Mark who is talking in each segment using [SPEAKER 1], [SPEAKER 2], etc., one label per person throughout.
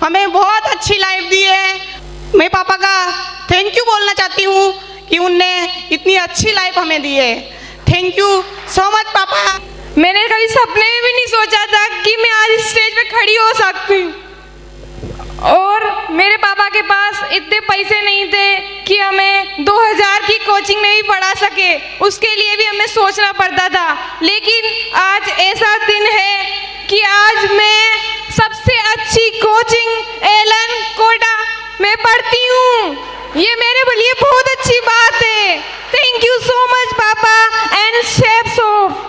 [SPEAKER 1] हमें बहुत अच्छी लाइफ दी है। मैं पापा का थैंक यू बोलना चाहती हूँ कि उनने इतनी अच्छी लाइफ हमें दी है। थैंक यू सो मच पापा।
[SPEAKER 2] मैंने कभी सपने में भी नहीं सोचा था कि मैं आज इस स्टेज पे खड़ी हो सकती हूँ। और मेरे पापा के पास इतने पैसे नहीं थे कि हमें 2000 की कोचिंग में भी पढ़ा सके, उसके लिए भी हमें सोचना पड़ता था। लेकिन आज ऐसा दिन है कि आज मैं सबसे अच्छी कोचिंग एलन कोटा में पढ़ती हूँ। ये मेरे लिए बहुत अच्छी बात है। थैंक यू सो मच पापा एंड शेफ शॉप।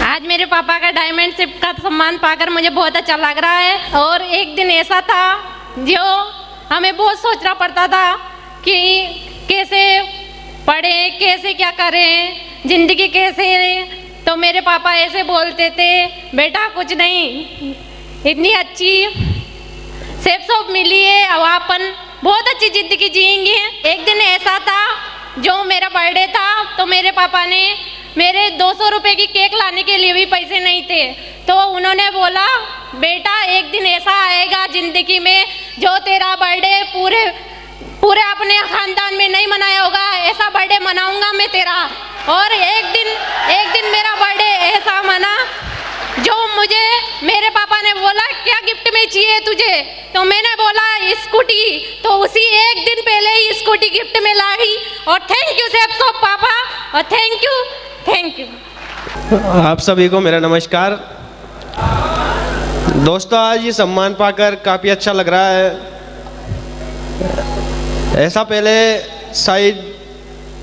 [SPEAKER 3] आज मेरे पापा का डायमंड शिप का सम्मान पाकर मुझे बहुत अच्छा लग रहा है। और एक दिन ऐसा था जो हमें बहुत सोचना पड़ता था कि कैसे पढ़ें, कैसे क्या करें, जिंदगी कैसे। तो मेरे पापा ऐसे बोलते थे, बेटा कुछ नहीं, इतनी अच्छी सेफ शॉप मिली है, अब अपन बहुत अच्छी जिंदगी जिएंगे। एक दिन ऐसा था जो मेरा बर्थडे था, तो मेरे पापा ने मेरे 200 रुपए की केक लाने के लिए भी पैसे नहीं थे, तो उन्होंने बोला बेटा एक दिन ऐसा आएगा जिंदगी में जो तेरा बर्थडे पूरे अपने खानदान में नहीं मनाया होगा, ऐसा बर्थडे मनाऊंगा मैं तेरा। और एक दिन मेरा बर्थडे ऐसा मना जो मुझे मेरे पापा ने बोला क्या गिफ्ट में चाहिए तुझे, तो मैंने बोला स्कूटी, तो उसी एक दिन पहले ही स्कूटी गिफ्ट में लाई। और थैंक यू सेफ शॉप पापा, और थैंक यू।
[SPEAKER 4] आप सभी को मेरा नमस्कार। दोस्तों आज ये सम्मान पाकर काफ़ी अच्छा लग रहा है। ऐसा पहले शायद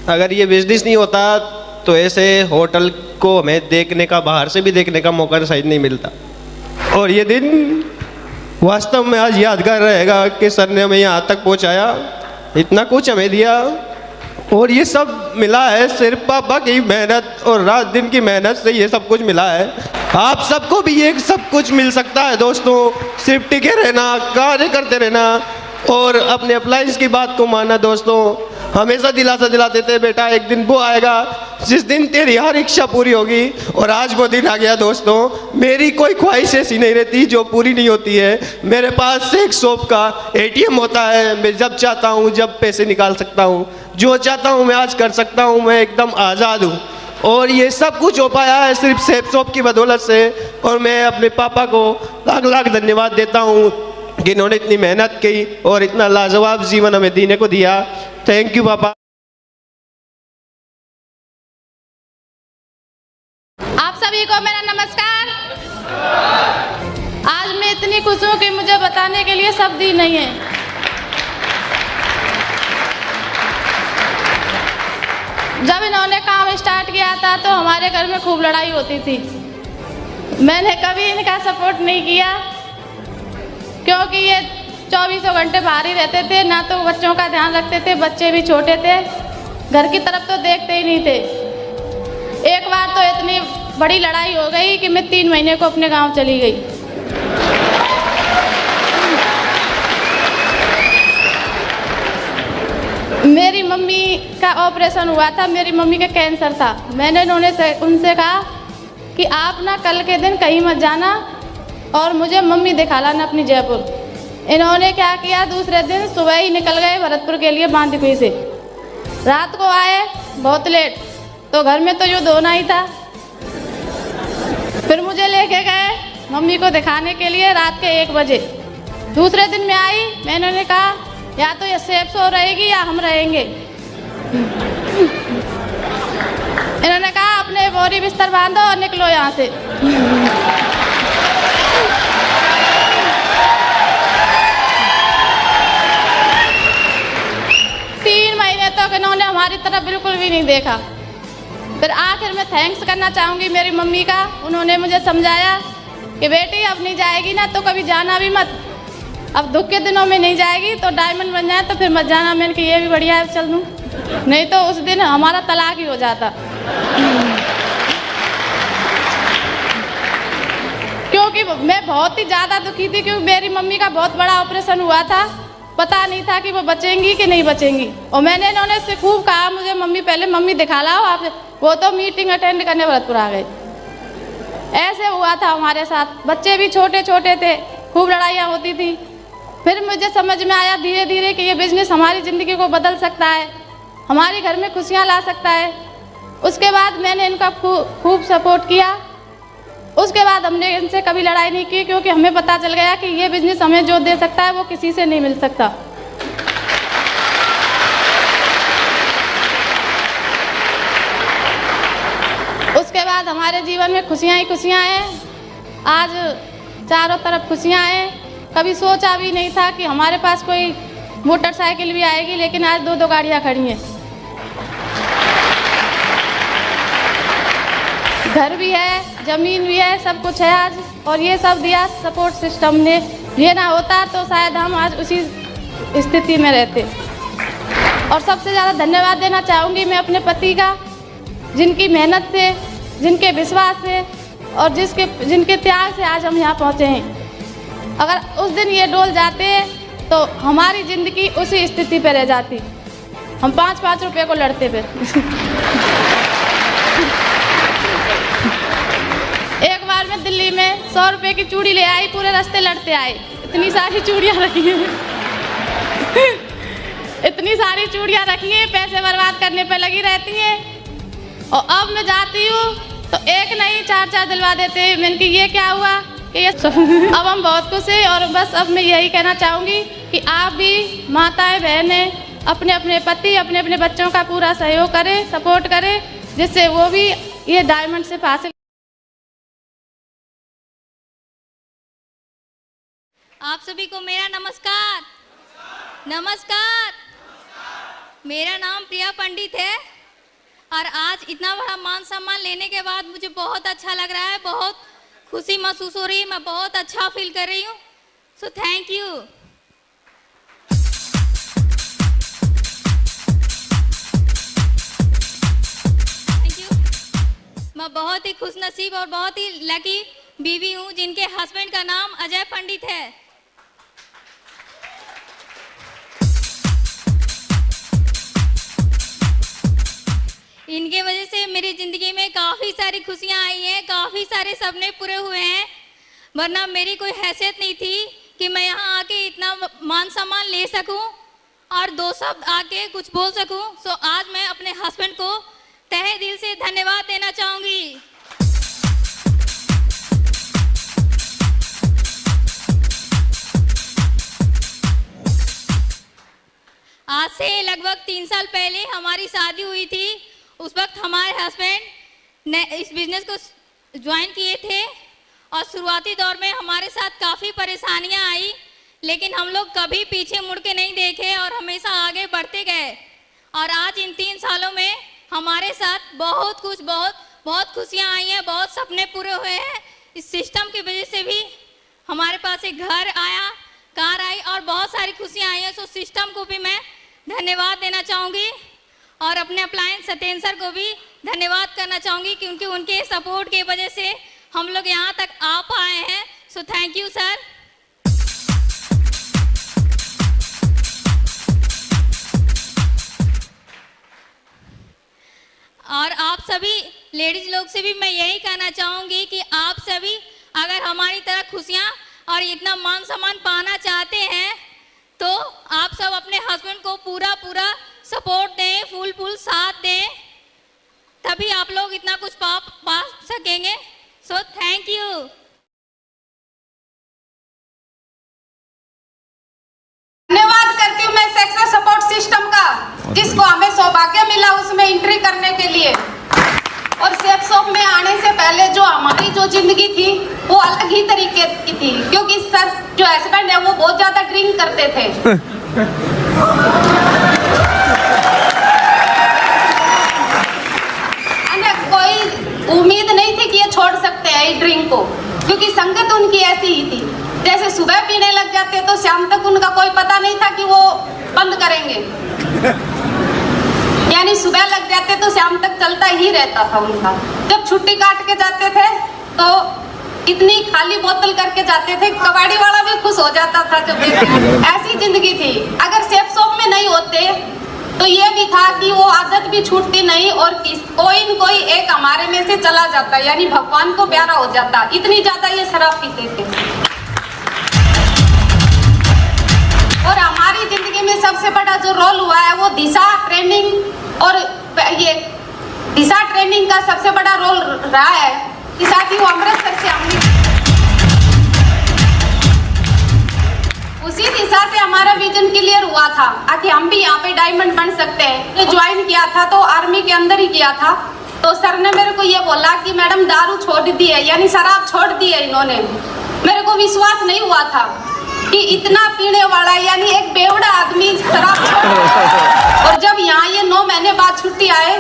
[SPEAKER 4] अगर ये बिजनेस नहीं होता तो ऐसे होटल को हमें देखने का, बाहर से भी देखने का मौका शायद नहीं मिलता। और ये दिन वास्तव में आज यादगार रहेगा कि सर ने हमें यहाँ तक पहुँचाया, इतना कुछ हमें दिया। और ये सब मिला है सिर्फ पापा की मेहनत और रात दिन की मेहनत से ये सब कुछ मिला है। आप सबको भी ये सब कुछ मिल सकता है दोस्तों, सिर्फ टिके रहना, कार्य करते रहना और अपने अप्लायंस की बात को मानना। दोस्तों हमेशा दिलासा दिलाते थे बेटा एक दिन वो आएगा जिस दिन तेरी हर इच्छा पूरी होगी, और आज वो दिन आ गया। दोस्तों मेरी कोई ख्वाहिश ऐसी नहीं रहती जो पूरी नहीं होती है। मेरे पास एक शॉप का ATM होता है, मैं जब चाहता हूँ जब पैसे निकाल सकता हूँ, जो चाहता हूँ मैं आज कर सकता हूँ, मैं एकदम आज़ाद हूँ। और ये सब कुछ हो पाया है सिर्फ सेफ शॉप की बदौलत से। और मैं अपने पापा को लाख लाख धन्यवाद देता हूँ कि इन्होंने इतनी मेहनत की और इतना लाजवाब जीवन हमें देने को दिया। थैंक यू पापा।
[SPEAKER 5] आप सभी को मेरा नमस्कार। आज मैं इतनी खुश हूँ कि मुझे बताने के लिए शब्द ही नहीं है। जब इन्होंने काम स्टार्ट किया था तो हमारे घर में खूब लड़ाई होती थी। मैंने कभी इनका सपोर्ट नहीं किया क्योंकि ये 24 घंटे बाहर ही रहते थे, ना तो बच्चों का ध्यान रखते थे, बच्चे भी छोटे थे, घर की तरफ तो देखते ही नहीं थे। एक बार तो इतनी बड़ी लड़ाई हो गई कि मैं 3 महीने को अपने गांव चली गई। मेरी मम्मी का ऑपरेशन हुआ था, मेरी मम्मी का कैंसर था। मैंने उनसे कहा कि आप ना कल के दिन कहीं मत जाना और मुझे मम्मी दिखा लाना अपनी जयपुर। इन्होंने क्या किया, दूसरे दिन सुबह ही निकल गए भरतपुर के लिए बांदीकुई से। रात को आए बहुत लेट, तो घर में तो जो धोना ही था। फिर मुझे लेके गए मम्मी को दिखाने के लिए रात के 1 बजे। दूसरे दिन मैं आई, मैंने उन्हें कहा या तो ये सेफ सो रहेगी या हम रहेंगे। इन्होंने कहा अपने बोरी बिस्तर बांधो और निकलो यहाँ से। 3 महीने तक इन्होंने हमारी तरफ बिल्कुल भी नहीं देखा। फिर आखिर में थैंक्स करना चाहूँगी मेरी मम्मी का। उन्होंने मुझे समझाया कि बेटी अब नहीं जाएगी ना तो कभी जाना भी मत, अब दुख के दिनों में नहीं जाएगी तो डायमंड बन जाए तो फिर मत जाना। मैंने कि ये भी बढ़िया है, चल दूँ, नहीं तो उस दिन हमारा तलाक ही हो जाता। क्योंकि मैं बहुत ही ज़्यादा दुखी थी, क्योंकि मेरी मम्मी का बहुत बड़ा ऑपरेशन हुआ था, पता नहीं था कि वो बचेंगी कि नहीं बचेंगी। और मैंने इन्होंने से खूब कहा मुझे मम्मी पहले मम्मी दिखा लाओ आप, वो तो मीटिंग अटेंड करने भरतपुर आ गए। ऐसे हुआ था हमारे साथ, बच्चे भी छोटे छोटे थे खूब लड़ाइयाँ होती थी। फिर मुझे समझ में आया धीरे धीरे कि ये बिज़नेस हमारी ज़िंदगी को बदल सकता है, हमारे घर में खुशियाँ ला सकता है। उसके बाद मैंने इनका खूब सपोर्ट किया। उसके बाद हमने इनसे कभी लड़ाई नहीं की, क्योंकि हमें पता चल गया कि ये बिज़नेस हमें जो दे सकता है वो किसी से नहीं मिल सकता। उसके बाद हमारे जीवन में खुशियाँ ही खुशियाँ हैं। आज चारों तरफ खुशियाँ हैं। कभी सोचा भी नहीं था कि हमारे पास कोई मोटरसाइकिल भी आएगी, लेकिन आज 2-2 गाड़ियाँ खड़ी हैं। घर भी है, ज़मीन भी है, सब कुछ है आज, और ये सब दिया सपोर्ट सिस्टम ने। ये ना होता तो शायद हम आज उसी स्थिति में रहते। और सबसे ज़्यादा धन्यवाद देना चाहूँगी मैं अपने पति का, जिनकी मेहनत से, जिनके विश्वास से और जिनके त्याग से आज हम यहाँ पहुँचे हैं। अगर उस दिन ये डोल जाते तो हमारी ज़िंदगी उसी स्थिति पे रह जाती। हम 5-5 रुपये को लड़ते फिर। एक बार मैं दिल्ली में 100 रुपये की चूड़ी ले आई, पूरे रास्ते लड़ते आए। इतनी सारी चूड़ियाँ रखी हैं, इतनी सारी चूड़ियाँ रखी हैं, पैसे बर्बाद करने पे लगी रहती हैं। और अब मैं जाती हूँ तो एक नहीं 4-4 दिलवा देते हैं। मैंने कि ये क्या हुआ कि ये अब हम बहुत खुश हैं। और बस अब मैं यही कहना चाहूँगी कि आप भी माताएं बहनें अपने अपने पति, अपने अपने बच्चों का पूरा सहयोग करें, सपोर्ट करें, जिससे वो भी ये डायमंड से हासिल।
[SPEAKER 6] आप सभी को मेरा नमस्कार। नमस्कार। मेरा नाम प्रिया पंडित है और आज इतना बड़ा मान सम्मान लेने के बाद मुझे बहुत अच्छा लग रहा है, बहुत खुशी महसूस हो रही है, मैं बहुत अच्छा फील कर रही हूँ। So thank you. Thank you. मैं बहुत ही खुशनसीब और बहुत ही लकी बीवी हूँ जिनके हस्बैंड का नाम अजय पंडित है। इनके वजह से मेरी ज़िंदगी में काफ़ी सारी खुशियाँ आई हैं, काफ़ी सारे सपने पूरे हुए हैं, वरना मेरी कोई हैसियत नहीं थी कि मैं यहाँ आके इतना मान सम्मान ले सकूँ और 2 शब्द आके कुछ बोल सकूँ। सो आज मैं अपने हस्बैंड को तहे दिल से धन्यवाद देना चाहूँगी। आज से लगभग 3 साल पहले हमारी शादी हुई थी। उस वक्त हमारे हस्बैंड ने इस बिज़नेस को ज्वाइन किए थे और शुरुआती दौर में हमारे साथ काफ़ी परेशानियां आई, लेकिन हम लोग कभी पीछे मुड़ के नहीं देखे और हमेशा आगे बढ़ते गए। और आज इन 3 सालों में हमारे साथ बहुत खुशियां आई हैं, बहुत सपने पूरे हुए हैं। इस सिस्टम की वजह से भी हमारे पास एक घर आया, कार आई और बहुत सारी खुशियाँ आई हैं। सो सिस्टम को भी मैं धन्यवाद देना चाहूँगी और अपने अप्लायंस सत्येंद्र सर को भी धन्यवाद करना चाहूँगी, क्योंकि उनके सपोर्ट की वजह से हम लोग यहाँ तक आ पाए हैं। So thank you sir. और आप सभी लेडीज लोग से भी मैं यही कहना चाहूँगी कि आप सभी अगर हमारी तरह खुशियाँ और इतना मान सम्मान पाना चाहते हैं तो आप सब अपने हस्बैंड को पूरा सपोर्ट दें, फुल साथ दें, तभी आप लोग इतना कुछ पा सकेंगे। So thank you.
[SPEAKER 7] धन्यवाद करती हूँ मैं सक्सेस सपोर्ट सिस्टम का, जिसको हमें सौभाग्य मिला उसमें एंट्री करने के लिए। और सेफ शॉप में आने से पहले जो हमारी जो जिंदगी थी वो अलग ही तरीके की थी, क्योंकि सर जो हस्बैंड है वो बहुत ज्यादा ड्रिंक करते थे। कोई उम्मीद नहीं थी कि ये छोड़ सकते हैं ड्रिंक को, क्योंकि संगत उनकी ऐसी ही थी। जैसे सुबह पीने लग जाते तो शाम तक उनका कोई पता नहीं था कि वो बंद करेंगे, यानी सुबह लग जाते तो शाम तक चलता ही रहता था उनका। जब छुट्टी काट के जाते थे तो इतनी खाली बोतल करके जाते थे, कबाड़ी वाला भी खुश हो जाता था जब ऐसी जिंदगी थी। अगर सेफ शॉप में नहीं होते तो ये भी था कि वो आदत भी छूटती नहीं और कोई न कोई एक हमारे में से चला जाता, यानी भगवान को प्यारा हो जाता। इतनी ज्यादा ये शराब पीते थे। जिंदगी में सबसे बड़ा जो रोल हुआ है वो दिशा ट्रेनिंग, और ये दिशा ट्रेनिंग का सबसे बड़ा रोल रहा है। दिशा की वो अमृतसर से हमने, उसी दिशा से हमारा विजन क्लियर हुआ था कि हम भी यहाँ पे डायमंड बन सकते हैं। ज्वाइन किया था तो आर्मी के अंदर ही किया था, तो सर ने मेरे को ये बोला कि मैडम दारू छोड़ दी है, यानी शराब छोड़ दी है इन्होंने। मेरे को विश्वास नहीं हुआ था कि इतना पीने वाला, यानी एक बेवड़ा आदमी शराब छोड़। और जब यहाँ ये 9 महीने बाद छुट्टी आए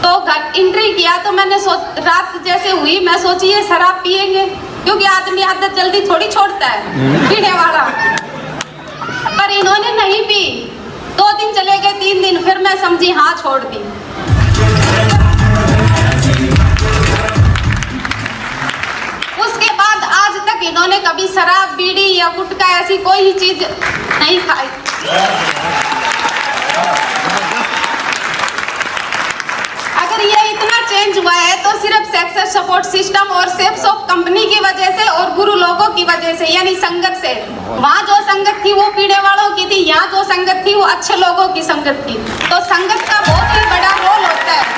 [SPEAKER 7] तो घर एंट्री किया तो मैंने रात जैसे हुई मैं सोची ये शराब पिएंगे, क्योंकि आदमी आदत जल्दी थोड़ी छोड़ता है पीने वाला। पर इन्होंने नहीं पी, 2 दिन चले गए, 3 दिन, फिर मैं समझी हाँ छोड़ दी। उसके बाद आज तक इन्होंने कभी शराब, बीड़ी या गुटखा ऐसी कोई ही चीज नहीं खाई। अगर ये इतना चेंज हुआ है तो सिर्फ सक्सेस सपोर्ट सिस्टम और सेफ्स ऑफ कंपनी की वजह से और गुरु लोगों की वजह से, यानी संगत से। वहाँ जो संगत थी वो पीने वालों की थी, यहाँ जो संगत थी वो अच्छे लोगों की संगत थी। तो संगत का बहुत ही बड़ा रोल होता है।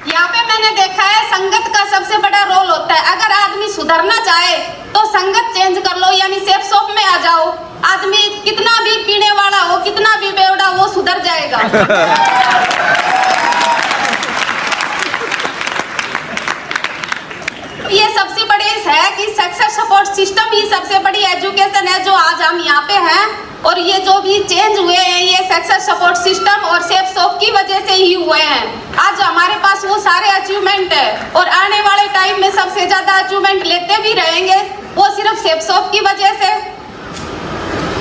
[SPEAKER 7] यहाँ पे मैंने देखा है संगत का सबसे बड़ा रोल होता है। अगर आदमी सुधरना चाहे तो संगत चेंज कर लो, यानी सेफ शॉप में आ जाओ। आदमी कितना भी पीने वाला हो, कितना भी बेवड़ा, वो सुधर जाएगा। ये सबसे बड़ी है कि सक्सेस सपोर्ट सिस्टम ही सबसे बड़ी एजुकेशन है जो आज हम यहाँ पे हैं। और ये जो भी चेंज हुए हैं ये सक्सेस सपोर्ट सिस्टम और सेफ शॉप की वजह से ही हुए हैं। आज हमारे पास वो सारे अचीवमेंट है और आने वाले टाइम में सबसे ज्यादा अचीवमेंट लेते भी रहेंगे, वो सिर्फ सेफ शॉप की वजह से।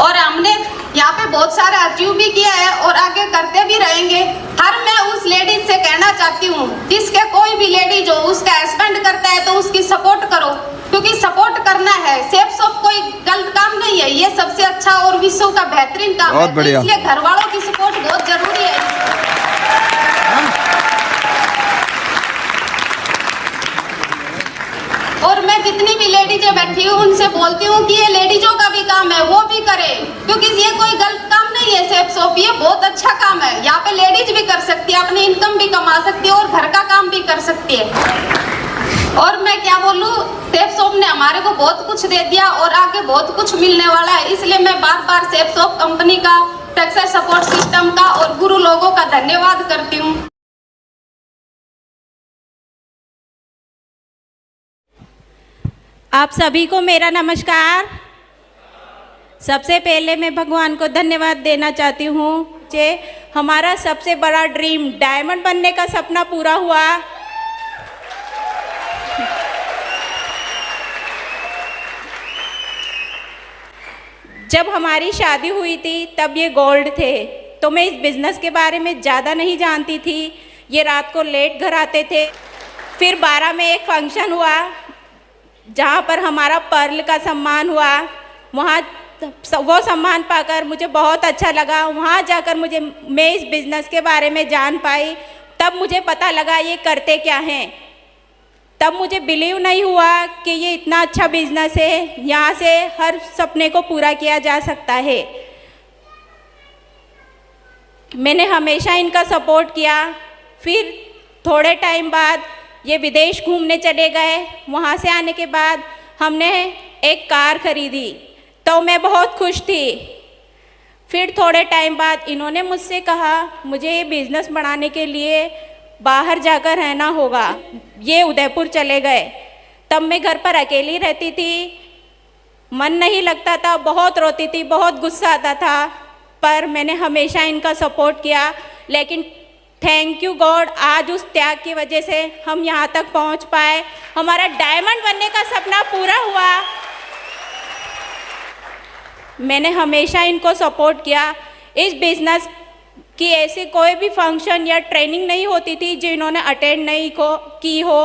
[SPEAKER 7] और हमने यहाँ पे बहुत सारा अचीव भी किया है और आगे करते भी रहेंगे। हर मैं उस लेडीज से कहना चाहती हूँ जिसके कोई भी लेडीज हो उसका हस्बैंड करता है तो उसकी सपोर्ट करो, क्योंकि सपोर्ट करना है। सेफ शॉप कोई गलत काम नहीं है, ये सबसे अच्छा और विश्व का बेहतरीन काम है। तो इसलिए घर वालों की सपोर्ट बहुत जरूरी है। और मैं जितनी भी लेडीजें बैठी हूँ उनसे बोलती हूँ कि ये लेडीजों का भी काम है, वो भी करे, क्योंकि ये कोई गलत काम नहीं है। सेफ शॉप ये बहुत अच्छा काम है। यहाँ पे लेडीज भी कर सकती है, अपनी इनकम भी कमा सकती है और घर का काम भी कर सकती है। और मैं क्या बोलूँ, सेफ शॉप ने हमारे को बहुत कुछ दे दिया और आगे बहुत कुछ मिलने वाला है। इसलिए मैं बार बार सेफ शॉप कंपनी का, सक्सेस सपोर्ट सिस्टम का और गुरु लोगों का धन्यवाद करती हूँ।
[SPEAKER 8] आप सभी को मेरा नमस्कार। सबसे पहले मैं भगवान को धन्यवाद देना चाहती हूँ कि हमारा सबसे बड़ा ड्रीम डायमंड बनने का सपना पूरा हुआ। जब हमारी शादी हुई थी तब ये गोल्ड थे, तो मैं इस बिज़नेस के बारे में ज़्यादा नहीं जानती थी। ये रात को लेट घर आते थे। फिर 12 में एक फंक्शन हुआ जहाँ पर हमारा पर्ल का सम्मान हुआ। वहाँ वो सम्मान पाकर मुझे बहुत अच्छा लगा। वहाँ जाकर मैं इस बिज़नेस के बारे में जान पाई। तब मुझे पता लगा ये करते क्या हैं। तब मुझे बिलीव नहीं हुआ कि ये इतना अच्छा बिज़नेस है, यहाँ से हर सपने को पूरा किया जा सकता है। मैंने हमेशा इनका सपोर्ट किया। फिर थोड़े टाइम बाद ये विदेश घूमने चले गए। वहाँ से आने के बाद हमने एक कार खरीदी, तो मैं बहुत खुश थी। फिर थोड़े टाइम बाद इन्होंने मुझसे कहा मुझे ये बिज़नेस बढ़ाने के लिए बाहर जाकर रहना होगा। ये उदयपुर चले गए। तब मैं घर पर अकेली रहती थी, मन नहीं लगता था, बहुत रोती थी, बहुत गुस्सा आता था। पर मैंने हमेशा इनका सपोर्ट किया। लेकिन थैंक यू गॉड, आज उस त्याग की वजह से हम यहाँ तक पहुँच पाए। हमारा डायमंड बनने का सपना पूरा हुआ। मैंने हमेशा इनको सपोर्ट किया। इस बिज़नेस की ऐसी कोई भी फंक्शन या ट्रेनिंग नहीं होती थी जो इन्होंने अटेंड नहीं की हो।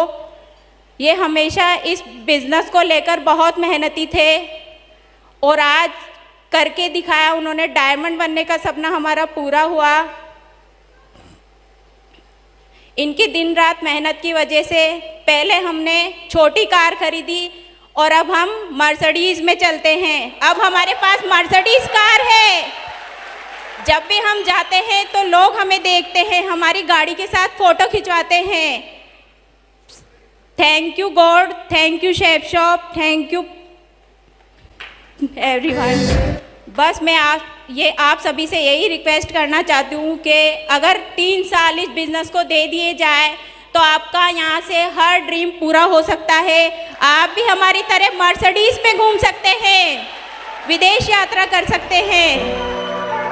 [SPEAKER 8] ये हमेशा इस बिज़नेस को लेकर बहुत मेहनती थे और आज करके दिखाया उन्होंने। डायमंड बनने का सपना हमारा पूरा हुआ। इनकी दिन रात मेहनत की वजह से पहले हमने छोटी कार खरीदी और अब हम मर्सिडीज में चलते हैं। अब हमारे पास मर्सिडीज कार है। जब भी हम जाते हैं तो लोग हमें देखते हैं, हमारी गाड़ी के साथ फोटो खिंचवाते हैं। Thank you God, thank you chef shop, thank you everyone. बस मैं आप सभी से यही रिक्वेस्ट करना चाहती हूँ कि अगर 3 साल इस बिज़नेस को दे दिए जाए तो आपका यहाँ से हर ड्रीम पूरा हो सकता है। आप भी हमारी तरह मर्सिडीज में घूम सकते हैं, विदेश यात्रा कर सकते हैं।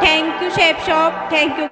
[SPEAKER 8] Thank you chef shop, thank you.